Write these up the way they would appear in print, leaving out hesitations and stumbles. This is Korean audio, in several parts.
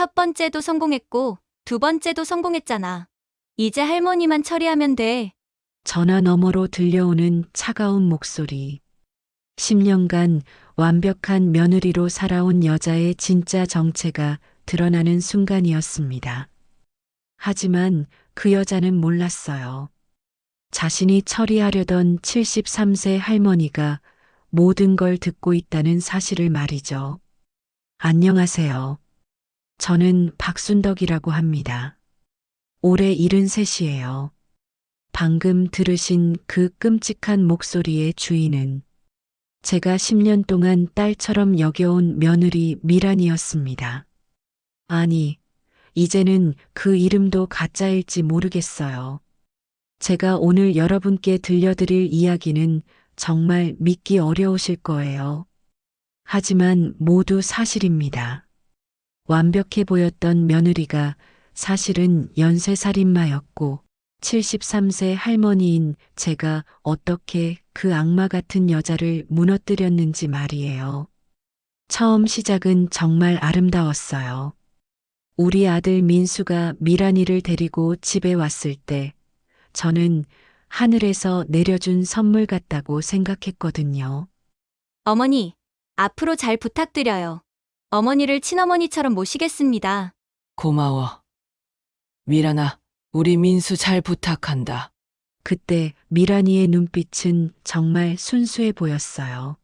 첫 번째도 성공했고, 두 번째도 성공했잖아. 이제 할머니만 처리하면 돼. 전화 너머로 들려오는 차가운 목소리. 10년간 완벽한 며느리로 살아온 여자의 진짜 정체가 드러나는 순간이었습니다. 하지만 그 여자는 몰랐어요. 자신이 처리하려던 73세 할머니가 모든 걸 듣고 있다는 사실을 말이죠. 안녕하세요. 저는 박순덕이라고 합니다. 올해 73이에요. 방금 들으신 그 끔찍한 목소리의 주인은 제가 10년 동안 딸처럼 여겨온 며느리 미란이었습니다. 아니, 이제는 그 이름도 가짜일지 모르겠어요. 제가 오늘 여러분께 들려드릴 이야기는 정말 믿기 어려우실 거예요. 하지만 모두 사실입니다. 완벽해 보였던 며느리가 사실은 연쇄살인마였고 73세 할머니인 제가 어떻게 그 악마 같은 여자를 무너뜨렸는지 말이에요. 처음 시작은 정말 아름다웠어요. 우리 아들 민수가 미란이를 데리고 집에 왔을 때 저는 하늘에서 내려준 선물 같다고 생각했거든요. 어머니, 앞으로 잘 부탁드려요. 어머니를 친어머니처럼 모시겠습니다. 고마워. 미란아, 우리 민수 잘 부탁한다. 그때 미란이의 눈빛은 정말 순수해 보였어요.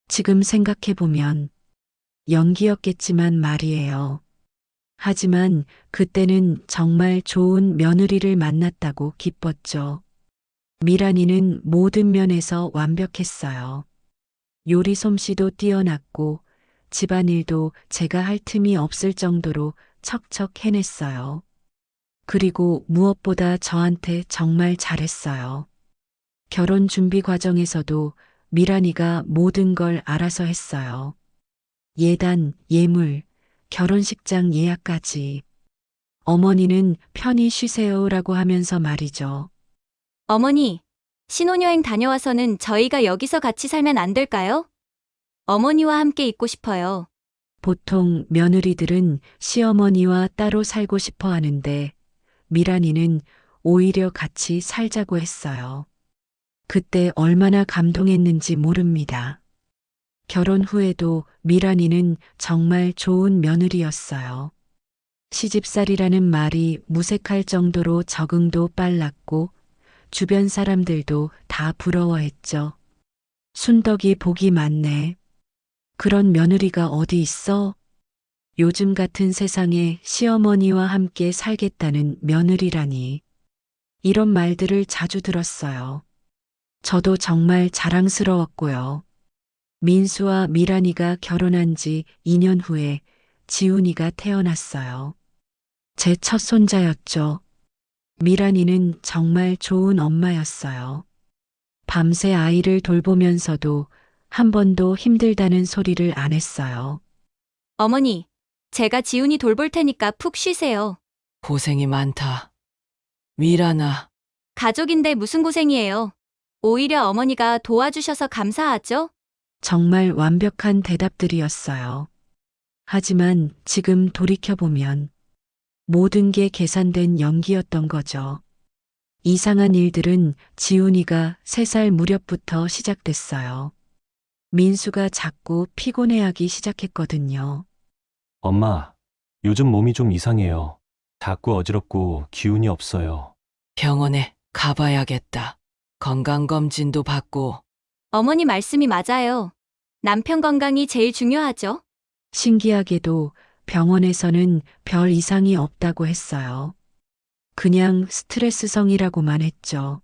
지금 생각해보면 연기였겠지만 말이에요. 하지만 그때는 정말 좋은 며느리를 만났다고 기뻤죠. 미란이는 모든 면에서 완벽했어요. 요리 솜씨도 뛰어났고 집안일도 제가 할 틈이 없을 정도로 척척 해냈어요. 그리고 무엇보다 저한테 정말 잘했어요. 결혼 준비 과정에서도 미란이가 모든 걸 알아서 했어요. 예단, 예물, 결혼식장 예약까지. 어머니는 편히 쉬세요라고 하면서 말이죠. 어머니, 신혼여행 다녀와서는 저희가 여기서 같이 살면 안 될까요? 어머니와 함께 있고 싶어요. 보통 며느리들은 시어머니와 따로 살고 싶어 하는데 미란이는 오히려 같이 살자고 했어요. 그때 얼마나 감동했는지 모릅니다. 결혼 후에도 미란이는 정말 좋은 며느리였어요. 시집살이라는 말이 무색할 정도로 적응도 빨랐고 주변 사람들도 다 부러워했죠. 순덕이 복이 많네. 그런 며느리가 어디 있어? 요즘 같은 세상에 시어머니와 함께 살겠다는 며느리라니. 이런 말들을 자주 들었어요. 저도 정말 자랑스러웠고요. 민수와 미란이가 결혼한 지 2년 후에 지훈이가 태어났어요. 제 첫 손자였죠. 미란이는 정말 좋은 엄마였어요. 밤새 아이를 돌보면서도 한 번도 힘들다는 소리를 안 했어요. 어머니, 제가 지훈이 돌볼 테니까 푹 쉬세요. 고생이 많다. 미란아, 가족인데 무슨 고생이에요. 오히려 어머니가 도와주셔서 감사하죠? 정말 완벽한 대답들이었어요. 하지만 지금 돌이켜보면 모든 게 계산된 연기였던 거죠. 이상한 일들은 지훈이가 3살 무렵부터 시작됐어요. 민수가 자꾸 피곤해하기 시작했거든요. 엄마, 요즘 몸이 좀 이상해요. 자꾸 어지럽고 기운이 없어요. 병원에 가봐야겠다. 건강검진도 받고. 어머니 말씀이 맞아요. 남편 건강이 제일 중요하죠? 신기하게도 병원에서는 별 이상이 없다고 했어요. 그냥 스트레스성이라고만 했죠.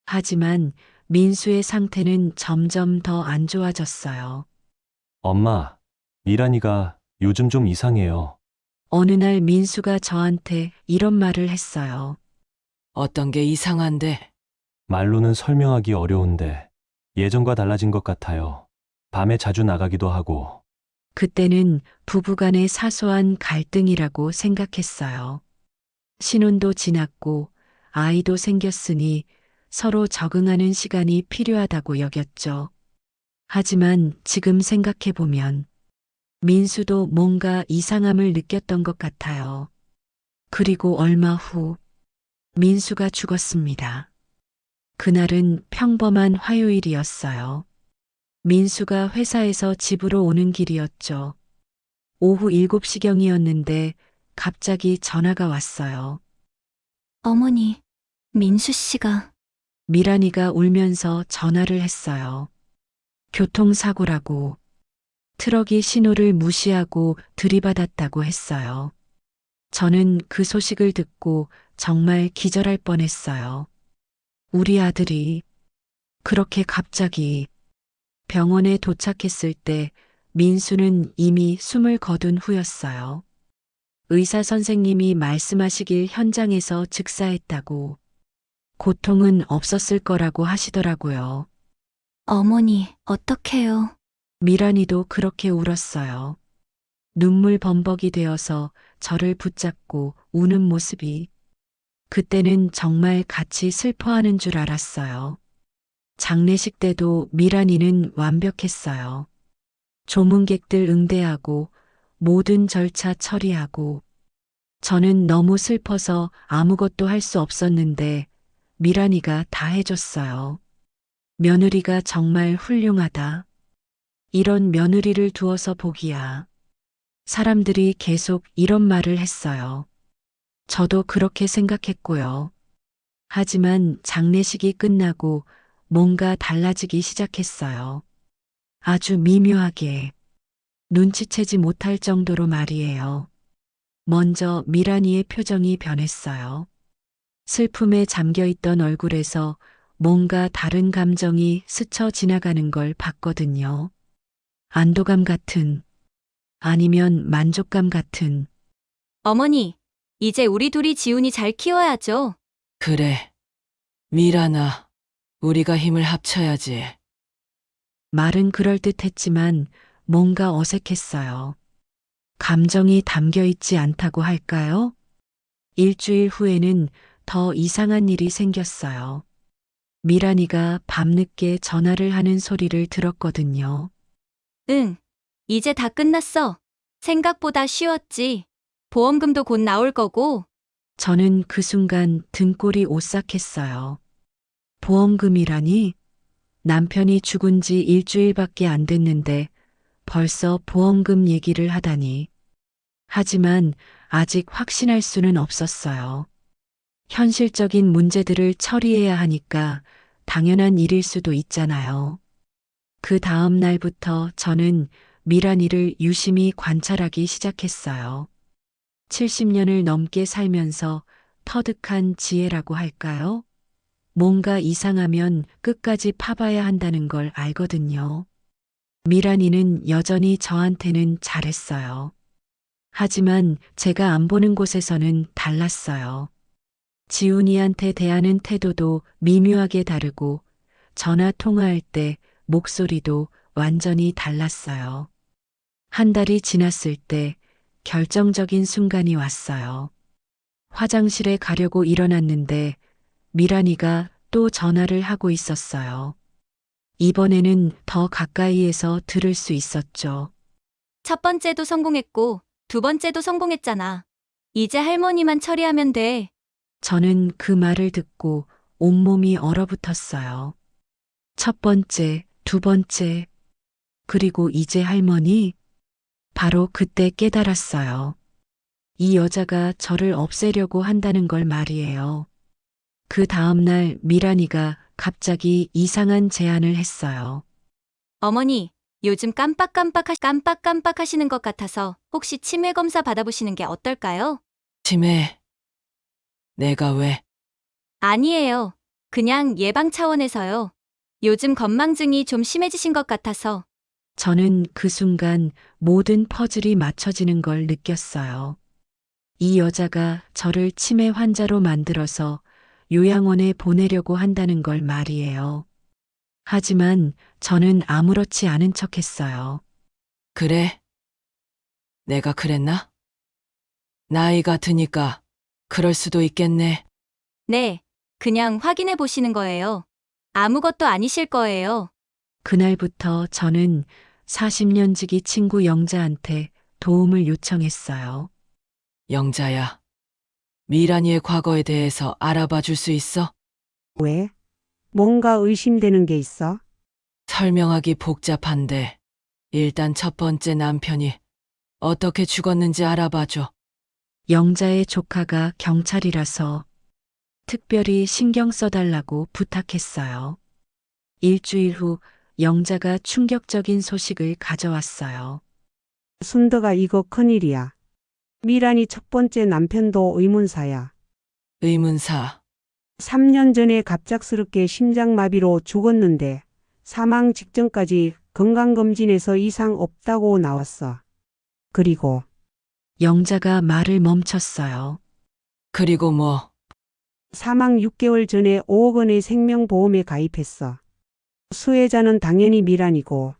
하지만 민수의 상태는 점점 더 안 좋아졌어요. 엄마, 미란이가 요즘 좀 이상해요. 어느 날 민수가 저한테 이런 말을 했어요. 어떤 게 이상한데? 말로는 설명하기 어려운데 예전과 달라진 것 같아요. 밤에 자주 나가기도 하고. 그때는 부부간의 사소한 갈등이라고 생각했어요. 신혼도 지났고 아이도 생겼으니 서로 적응하는 시간이 필요하다고 여겼죠. 하지만 지금 생각해보면 민수도 뭔가 이상함을 느꼈던 것 같아요. 그리고 얼마 후 민수가 죽었습니다. 그날은 평범한 화요일이었어요. 민수가 회사에서 집으로 오는 길이었죠. 오후 7시경이었는데 갑자기 전화가 왔어요. 어머니, 민수 씨가. 미란이가 울면서 전화를 했어요. 교통사고라고. 트럭이 신호를 무시하고 들이받았다고 했어요. 저는 그 소식을 듣고 정말 기절할 뻔했어요. 우리 아들이 그렇게 갑자기 병원에 도착했을 때 민수는 이미 숨을 거둔 후였어요. 의사 선생님이 말씀하시길 현장에서 즉사했다고. 고통은 없었을 거라고 하시더라고요. 어머니, 어떡해요. 미란이도 그렇게 울었어요. 눈물 범벅이 되어서 저를 붙잡고 우는 모습이 그때는 정말 같이 슬퍼하는 줄 알았어요. 장례식 때도 미란이는 완벽했어요. 조문객들 응대하고 모든 절차 처리하고 저는 너무 슬퍼서 아무것도 할 수 없었는데 미란이가 다 해줬어요. 며느리가 정말 훌륭하다. 이런 며느리를 두어서 복이야. 사람들이 계속 이런 말을 했어요. 저도 그렇게 생각했고요. 하지만 장례식이 끝나고 뭔가 달라지기 시작했어요. 아주 미묘하게 눈치채지 못할 정도로 말이에요. 먼저 미란이의 표정이 변했어요. 슬픔에 잠겨있던 얼굴에서 뭔가 다른 감정이 스쳐 지나가는 걸 봤거든요. 안도감 같은, 아니면 만족감 같은. 어머니, 이제 우리 둘이 지훈이 잘 키워야죠. 그래. 미란아, 우리가 힘을 합쳐야지. 말은 그럴듯했지만 뭔가 어색했어요. 감정이 담겨 있지 않다고 할까요? 일주일 후에는 더 이상한 일이 생겼어요. 미란이가 밤늦게 전화를 하는 소리를 들었거든요. 응, 이제 다 끝났어. 생각보다 쉬웠지. 보험금도 곧 나올 거고. 저는 그 순간 등골이 오싹했어요. 보험금이라니? 남편이 죽은 지 일주일밖에 안 됐는데 벌써 보험금 얘기를 하다니. 하지만 아직 확신할 수는 없었어요. 현실적인 문제들을 처리해야 하니까 당연한 일일 수도 있잖아요. 그 다음 날부터 저는 미란이를 유심히 관찰하기 시작했어요. 70년을 넘게 살면서 터득한 지혜라고 할까요? 뭔가 이상하면 끝까지 파봐야 한다는 걸 알거든요. 미란이는 여전히 저한테는 잘했어요. 하지만 제가 안 보는 곳에서는 달랐어요. 지훈이한테 대하는 태도도 미묘하게 다르고 전화 통화할 때 목소리도 완전히 달랐어요. 한 달이 지났을 때 결정적인 순간이 왔어요. 화장실에 가려고 일어났는데 미란이가 또 전화를 하고 있었어요. 이번에는 더 가까이에서 들을 수 있었죠. 첫 번째도 성공했고, 두 번째도 성공했잖아. 이제 할머니만 처리하면 돼. 저는 그 말을 듣고 온몸이 얼어붙었어요. 첫 번째, 두 번째, 그리고 이제 할머니? 바로 그때 깨달았어요. 이 여자가 저를 없애려고 한다는 걸 말이에요. 그 다음날 미란이가 갑자기 이상한 제안을 했어요. 어머니, 요즘 깜빡깜빡 하시는 것 같아서 혹시 치매 검사 받아보시는 게 어떨까요? 치매. 내가 왜? 아니에요. 그냥 예방 차원에서요. 요즘 건망증이 좀 심해지신 것 같아서. 저는 그 순간 모든 퍼즐이 맞춰지는 걸 느꼈어요. 이 여자가 저를 치매 환자로 만들어서 요양원에 보내려고 한다는 걸 말이에요. 하지만 저는 아무렇지 않은 척 했어요. 그래? 내가 그랬나? 나이가 드니까 그럴 수도 있겠네. 네, 그냥 확인해 보시는 거예요. 아무것도 아니실 거예요. 그날부터 저는 40년 지기 친구 영자한테 도움을 요청했어요. 영자야, 미란이의 과거에 대해서 알아봐 줄 수 있어? 왜? 뭔가 의심되는 게 있어? 설명하기 복잡한데, 일단 첫 번째 남편이 어떻게 죽었는지 알아봐 줘. 영자의 조카가 경찰이라서 특별히 신경 써달라고 부탁했어요. 일주일 후 영자가 충격적인 소식을 가져왔어요. 순덕아, 이거 큰일이야. 미란이 첫 번째 남편도 의문사야. 의문사, 3년 전에 갑작스럽게 심장마비로 죽었는데 사망 직전까지 건강검진에서 이상 없다고 나왔어. 그리고 영자가 말을 멈췄어요. 그리고 뭐, 사망 6개월 전에 5억 원의 생명보험에 가입했어. 수혜자는 당연히 미란이고.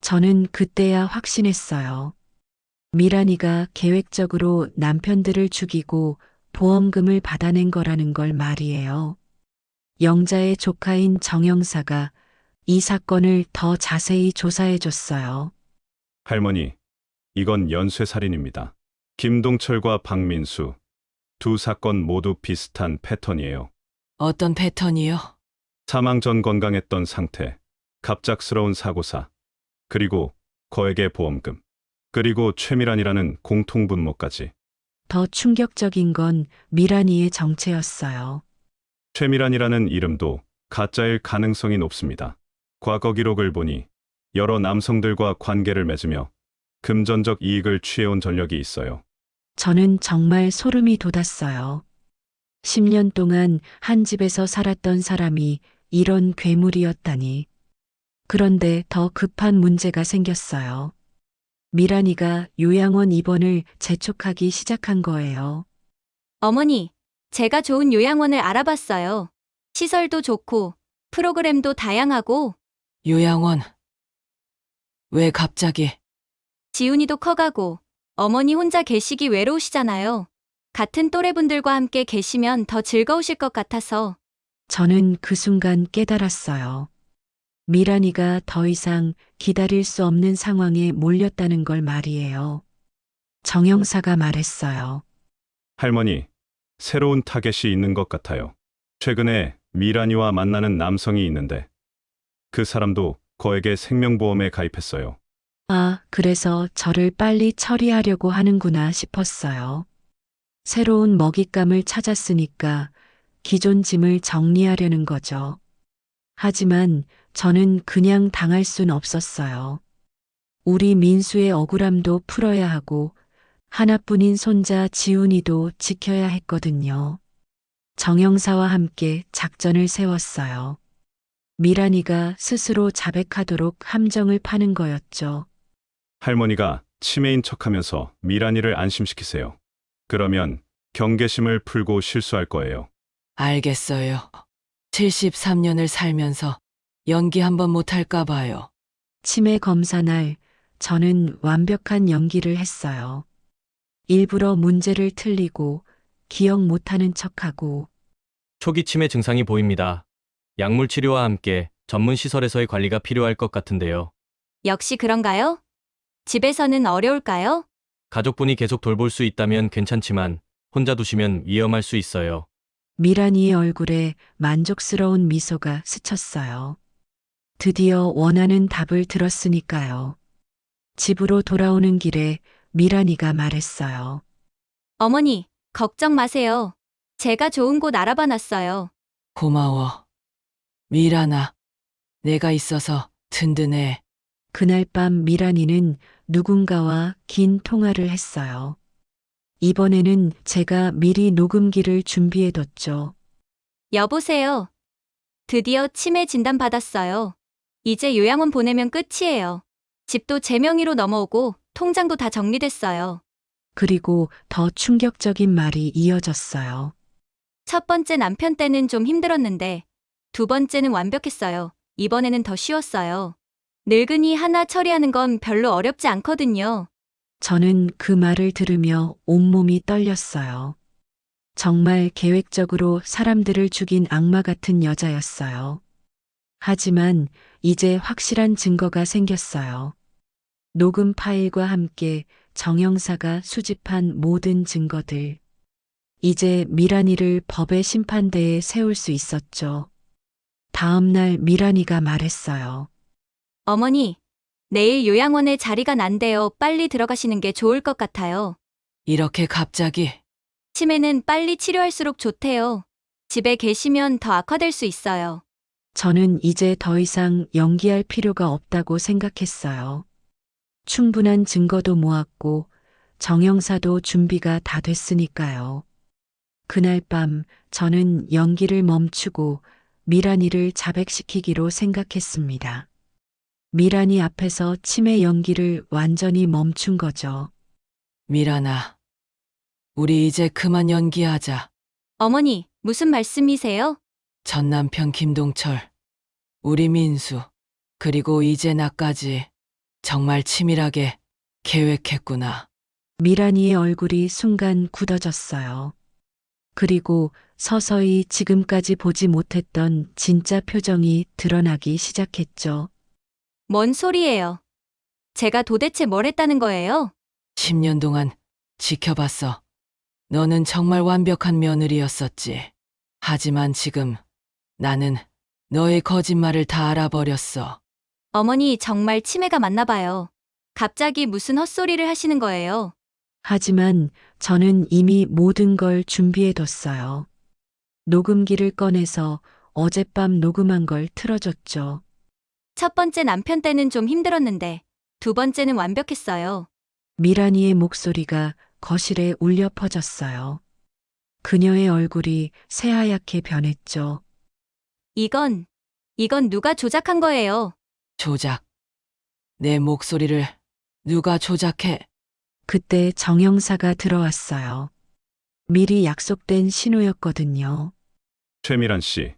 저는 그때야 확신했어요. 미란이가 계획적으로 남편들을 죽이고 보험금을 받아낸 거라는 걸 말이에요. 영자의 조카인 정영사가 이 사건을 더 자세히 조사해 줬어요. 할머니, 이건 연쇄살인입니다. 김동철과 박민수, 두 사건 모두 비슷한 패턴이에요. 어떤 패턴이요? 사망 전 건강했던 상태, 갑작스러운 사고사, 그리고 거액의 보험금, 그리고 최미란이라는 공통분모까지. 더 충격적인 건 미란이의 정체였어요. 최미란이라는 이름도 가짜일 가능성이 높습니다. 과거 기록을 보니 여러 남성들과 관계를 맺으며 금전적 이익을 취해온 전력이 있어요. 저는 정말 소름이 돋았어요. 10년 동안 한 집에서 살았던 사람이 이런 괴물이었다니. 그런데 더 급한 문제가 생겼어요. 미란이가 요양원 입원을 재촉하기 시작한 거예요. 어머니, 제가 좋은 요양원을 알아봤어요. 시설도 좋고, 프로그램도 다양하고, 요양원. 왜 갑자기? 지훈이도 커가고, 어머니 혼자 계시기 외로우시잖아요. 같은 또래분들과 함께 계시면 더 즐거우실 것 같아서. 저는 그 순간 깨달았어요. 미란이가 더 이상 기다릴 수 없는 상황에 몰렸다는 걸 말이에요. 정영사가 말했어요. 할머니, 새로운 타겟이 있는 것 같아요. 최근에 미란이와 만나는 남성이 있는데 그 사람도 거액의 생명보험에 가입했어요. 아, 그래서 저를 빨리 처리하려고 하는구나 싶었어요. 새로운 먹잇감을 찾았으니까 기존 짐을 정리하려는 거죠. 하지만 저는 그냥 당할 순 없었어요. 우리 민수의 억울함도 풀어야 하고 하나뿐인 손자 지훈이도 지켜야 했거든요. 정영사와 함께 작전을 세웠어요. 미란이가 스스로 자백하도록 함정을 파는 거였죠. 할머니가 치매인 척하면서 미란이를 안심시키세요. 그러면 경계심을 풀고 실수할 거예요. 알겠어요. 73년을 살면서 연기 한번 못할까 봐요. 치매 검사 날 저는 완벽한 연기를 했어요. 일부러 문제를 틀리고 기억 못하는 척하고 초기 치매 증상이 보입니다. 약물 치료와 함께 전문 시설에서의 관리가 필요할 것 같은데요. 역시 그런가요? 집에서는 어려울까요? 가족분이 계속 돌볼 수 있다면 괜찮지만 혼자 두시면 위험할 수 있어요. 미란이의 얼굴에 만족스러운 미소가 스쳤어요. 드디어 원하는 답을 들었으니까요. 집으로 돌아오는 길에 미란이가 말했어요. 어머니, 걱정 마세요. 제가 좋은 곳 알아봐 놨어요. 고마워. 미란아, 내가 있어서 든든해. 그날 밤 미란이는 누군가와 긴 통화를 했어요. 이번에는 제가 미리 녹음기를 준비해뒀죠. 여보세요. 드디어 치매 진단 받았어요. 이제 요양원 보내면 끝이에요. 집도 제 명의로 넘어오고 통장도 다 정리됐어요. 그리고 더 충격적인 말이 이어졌어요. 첫 번째 남편 때는 좀 힘들었는데 두 번째는 완벽했어요. 이번에는 더 쉬웠어요. 늙은이 하나 처리하는 건 별로 어렵지 않거든요. 저는 그 말을 들으며 온몸이 떨렸어요. 정말 계획적으로 사람들을 죽인 악마 같은 여자였어요. 하지만 이제 확실한 증거가 생겼어요. 녹음 파일과 함께 정형사가 수집한 모든 증거들. 이제 미란이를 법의 심판대에 세울 수 있었죠. 다음 날 미란이가 말했어요. 어머니, 내일 요양원에 자리가 난대요. 빨리 들어가시는 게 좋을 것 같아요. 이렇게 갑자기 치매는 빨리 치료할수록 좋대요. 집에 계시면 더 악화될 수 있어요. 저는 이제 더 이상 연기할 필요가 없다고 생각했어요. 충분한 증거도 모았고 정형사도 준비가 다 됐으니까요. 그날 밤 저는 연기를 멈추고 미란이를 자백시키기로 생각했습니다. 미란이 앞에서 치매 연기를 완전히 멈춘 거죠. 미란아, 우리 이제 그만 연기하자. 어머니, 무슨 말씀이세요? 전 남편 김동철, 우리 민수, 그리고 이제 나까지 정말 치밀하게 계획했구나. 미란이의 얼굴이 순간 굳어졌어요. 그리고 서서히 지금까지 보지 못했던 진짜 표정이 드러나기 시작했죠. 뭔 소리예요? 제가 도대체 뭘 했다는 거예요? 10년 동안 지켜봤어. 너는 정말 완벽한 며느리였었지. 하지만 지금 나는 너의 거짓말을 다 알아버렸어. 어머니 정말 치매가 맞나 봐요. 갑자기 무슨 헛소리를 하시는 거예요? 하지만 저는 이미 모든 걸 준비해뒀어요. 녹음기를 꺼내서 어젯밤 녹음한 걸 틀어줬죠. 첫 번째 남편 때는 좀 힘들었는데 두 번째는 완벽했어요. 미란이의 목소리가 거실에 울려 퍼졌어요. 그녀의 얼굴이 새하얗게 변했죠. 이건 누가 조작한 거예요? 조작. 내 목소리를 누가 조작해? 그때 정형사가 들어왔어요. 미리 약속된 신호였거든요. 최미란 씨,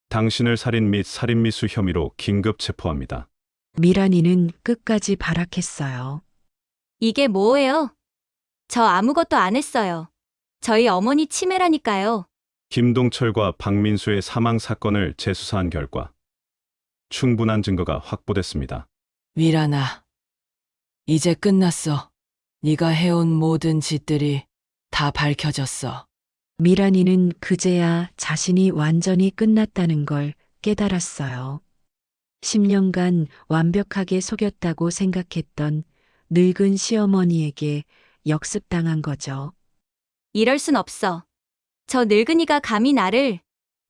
당신을 살인 및 살인미수 혐의로 긴급 체포합니다. 미란이는 끝까지 발악했어요. 이게 뭐예요? 저 아무것도 안 했어요. 저희 어머니 치매라니까요. 김동철과 박민수의 사망 사건을 재수사한 결과 충분한 증거가 확보됐습니다. 미란아, 이제 끝났어. 네가 해온 모든 짓들이 다 밝혀졌어. 미란이는 그제야 자신이 완전히 끝났다는 걸 깨달았어요. 10년간 완벽하게 속였다고 생각했던 늙은 시어머니에게 역습당한 거죠. 이럴 순 없어. 저 늙은이가 감히 나를.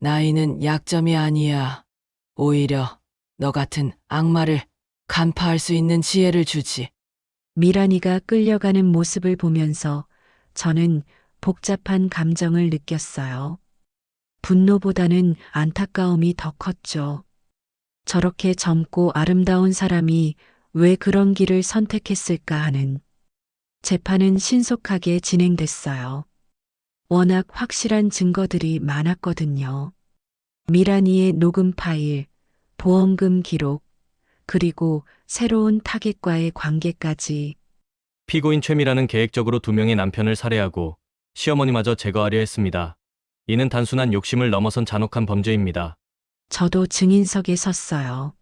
나이는 약점이 아니야. 오히려 너 같은 악마를 간파할 수 있는 지혜를 주지. 미란이가 끌려가는 모습을 보면서 저는 복잡한 감정을 느꼈어요. 분노보다는 안타까움이 더 컸죠. 저렇게 젊고 아름다운 사람이 왜 그런 길을 선택했을까 하는. 재판은 신속하게 진행됐어요. 워낙 확실한 증거들이 많았거든요. 미란이의 녹음 파일, 보험금 기록, 그리고 새로운 타겟과의 관계까지. 피고인 최미라는 계획적으로 2명의 남편을 살해하고 시어머니마저 제거하려 했습니다. 이는 단순한 욕심을 넘어선 잔혹한 범죄입니다. 저도 증인석에 섰어요.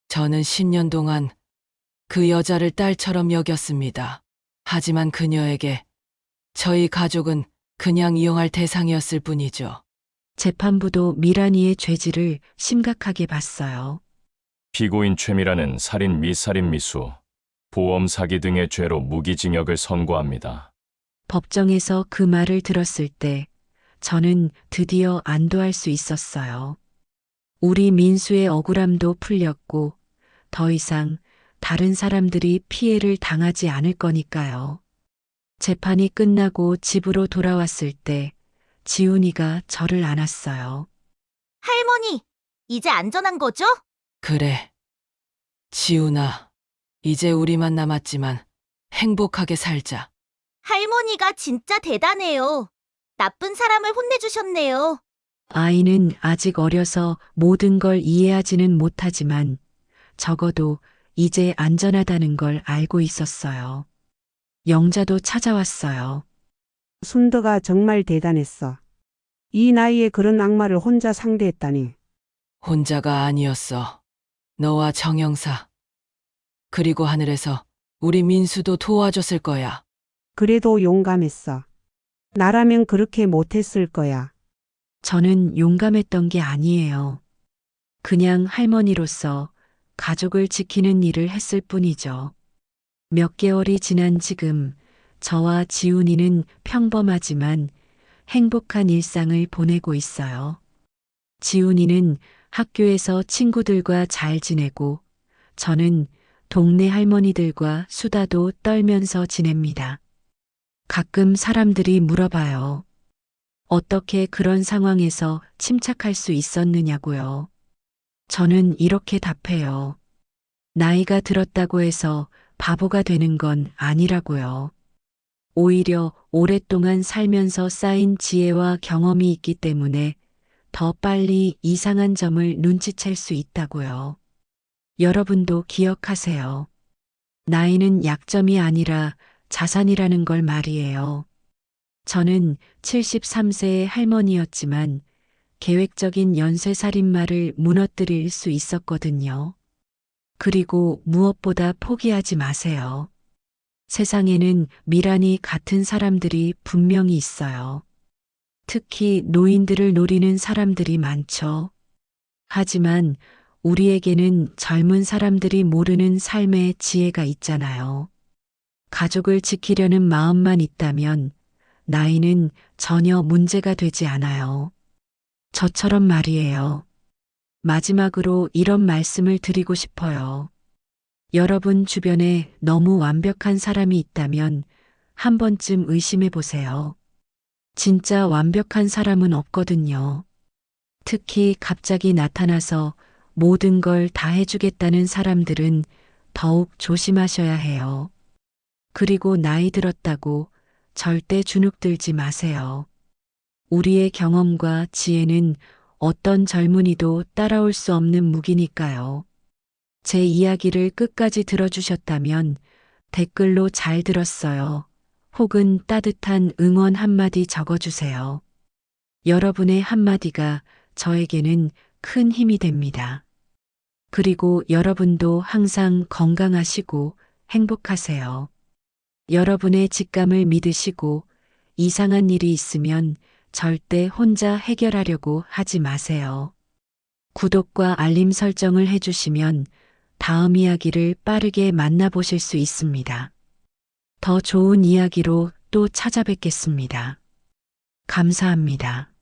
저는 10년 동안 그 여자를 딸처럼 여겼습니다. 하지만 그녀에게 저희 가족은 그냥 이용할 대상이었을 뿐이죠. 재판부도 미란이의 죄질을 심각하게 봤어요. 피고인 최미라는 살인 및 살인미수, 보험 사기 등의 죄로 무기징역을 선고합니다. 법정에서 그 말을 들었을 때 저는 드디어 안도할 수 있었어요. 우리 민수의 억울함도 풀렸고 더 이상 다른 사람들이 피해를 당하지 않을 거니까요. 재판이 끝나고 집으로 돌아왔을 때 지훈이가 저를 안았어요. 할머니, 이제 안전한 거죠? 그래. 지훈아, 이제 우리만 남았지만 행복하게 살자. 할머니가 진짜 대단해요. 나쁜 사람을 혼내주셨네요. 아이는 아직 어려서 모든 걸 이해하지는 못하지만 적어도 이제 안전하다는 걸 알고 있었어요. 영자도 찾아왔어요. 순덕아 정말 대단했어. 이 나이에 그런 악마를 혼자 상대했다니. 혼자가 아니었어. 너와 정영사. 그리고 하늘에서 우리 민수도 도와줬을 거야. 그래도 용감했어. 나라면 그렇게 못했을 거야. 저는 용감했던 게 아니에요. 그냥 할머니로서 가족을 지키는 일을 했을 뿐이죠. 몇 개월이 지난 지금 저와 지훈이는 평범하지만 행복한 일상을 보내고 있어요. 지훈이는 학교에서 친구들과 잘 지내고 저는 동네 할머니들과 수다도 떨면서 지냅니다. 가끔 사람들이 물어봐요. 어떻게 그런 상황에서 침착할 수 있었느냐고요. 저는 이렇게 답해요. 나이가 들었다고 해서 바보가 되는 건 아니라고요. 오히려 오랫동안 살면서 쌓인 지혜와 경험이 있기 때문에 더 빨리 이상한 점을 눈치챌 수 있다고요. 여러분도 기억하세요. 나이는 약점이 아니라 자산이라는 걸 말이에요. 저는 73세의 할머니였지만 계획적인 연쇄살인마를 무너뜨릴 수 있었거든요. 그리고 무엇보다 포기하지 마세요. 세상에는 미란이 같은 사람들이 분명히 있어요. 특히 노인들을 노리는 사람들이 많죠. 하지만 우리에게는 젊은 사람들이 모르는 삶의 지혜가 있잖아요. 가족을 지키려는 마음만 있다면 나이는 전혀 문제가 되지 않아요. 저처럼 말이에요. 마지막으로 이런 말씀을 드리고 싶어요. 여러분 주변에 너무 완벽한 사람이 있다면 한 번쯤 의심해 보세요. 진짜 완벽한 사람은 없거든요. 특히 갑자기 나타나서 모든 걸 다 해주겠다는 사람들은 더욱 조심하셔야 해요. 그리고 나이 들었다고 절대 주눅들지 마세요. 우리의 경험과 지혜는 어떤 젊은이도 따라올 수 없는 무기니까요. 제 이야기를 끝까지 들어주셨다면 댓글로 잘 들었어요. 혹은 따뜻한 응원 한마디 적어주세요. 여러분의 한마디가 저에게는 큰 힘이 됩니다. 그리고 여러분도 항상 건강하시고 행복하세요. 여러분의 직감을 믿으시고 이상한 일이 있으면 절대 혼자 해결하려고 하지 마세요. 구독과 알림 설정을 해주시면 다음 이야기를 빠르게 만나보실 수 있습니다. 더 좋은 이야기로 또 찾아뵙겠습니다. 감사합니다.